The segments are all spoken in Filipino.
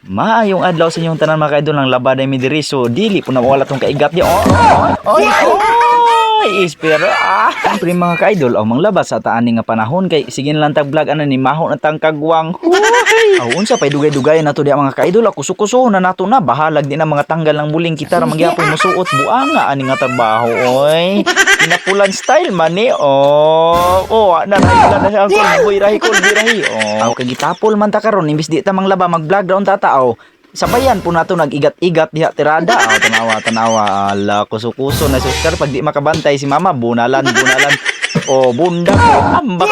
Maayong adlaw sa inyong tanan mga kaidol ng labada mi diri so dili po na mawala tong kaigat di. Oy, ispero. Siyempre mga kaidol ang manglabas sa taani nga panahon kay sige na lang tag vlog ana ni maho na tang kagwang. Aw unsa pay dugay-dugay nato di mga kaidol ako kuso na nato na bahalag din ang mga tanggal ng muling kita ra magyapon mosuot buanga ani nga trabaho oy. Pinapulan style man ni na na siya ko buirahi ko buirahi aw kay gitapol man ta karon imbis di ta manglaba mag-vlog daw ta aw sabayan po nato nag-igat-igat diha tirada tanawa ala kuso-kuso na si Oscar pag di makabantay si mama bunalan bunda ko ambak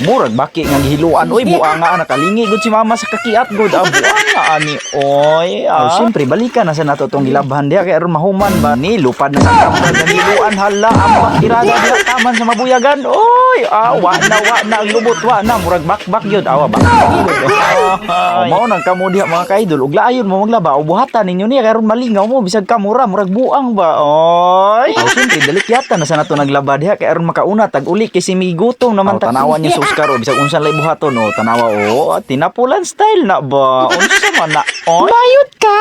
murag baki nga gihiluan oy buanga nakalingi gud si mama sa kakiat gud buanga ani oy siyempre balikan na sa nato tong gilabhan diha kay aron mahuman ba ni lupad na sa kampan nga gihiluan hala ambak tirada diha taman sa mabuyagan oy wa na lubot wa na murag bakbak gyud awa ba mao nang kamo diha mga kaidol ug laayon mo maglaba o buhatan ninyo niya kay aron malingaw mo bisag kamura murag buang ba oy siyempre dalikyatan na sa nato naglaba diha kay aron makauna tag uli kay si migutong naman tanawan niya sa Oscar bisag unsa lay buhaton tanawa tinapulan style na ba unsa man na bayot ka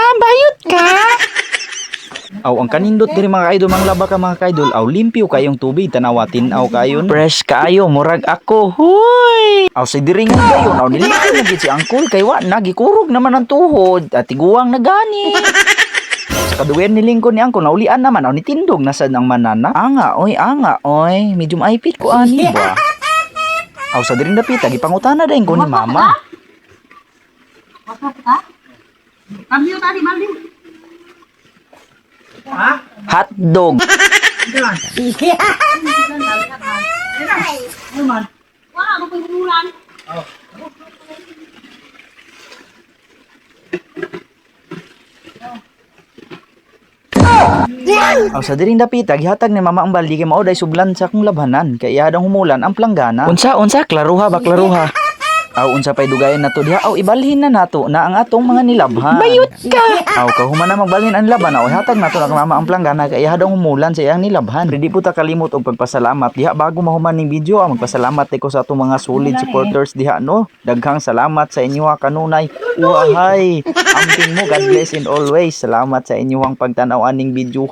ang kanindot diri mga kaidol manglaba ka mga kaidol limpyo kayong tubig tanawatin kayon fresh kayo murag ako huy si diri nga gayon nilingkod na gid si angkol kay wa nagikurog naman ang tuhod at tiguang na gani sa kaduwen ni lingkod ni angkol naulian naman nitindog na sad ang manana anga oy medyo maipit ko ani ba sa diri dapita gipangutana dayon ko ni mama Kambyo tadi mali. hotdog Wala mo pang umulan. sa diring dapita gihatag ni mama ang baldi kay mao day sublan sa akong labhanan kay ihadang humulan ang planggana unsa klaruha unsa pay dugayan nato diha ibalhin na nato na ang atong mga nilabhan bayot ka kahuman na magbalhin ang laban ihatag nato na mama ang planggana kay ihadang humulan sa iyang nilabhan di po ta kalimot og pagpasalamat diha bago mahuman ning video magpasalamat ko sa atong mga solid supporters diha daghang salamat sa inyo kanunay uhay amping mo God bless and always salamat sa inyong pagtanaw aning video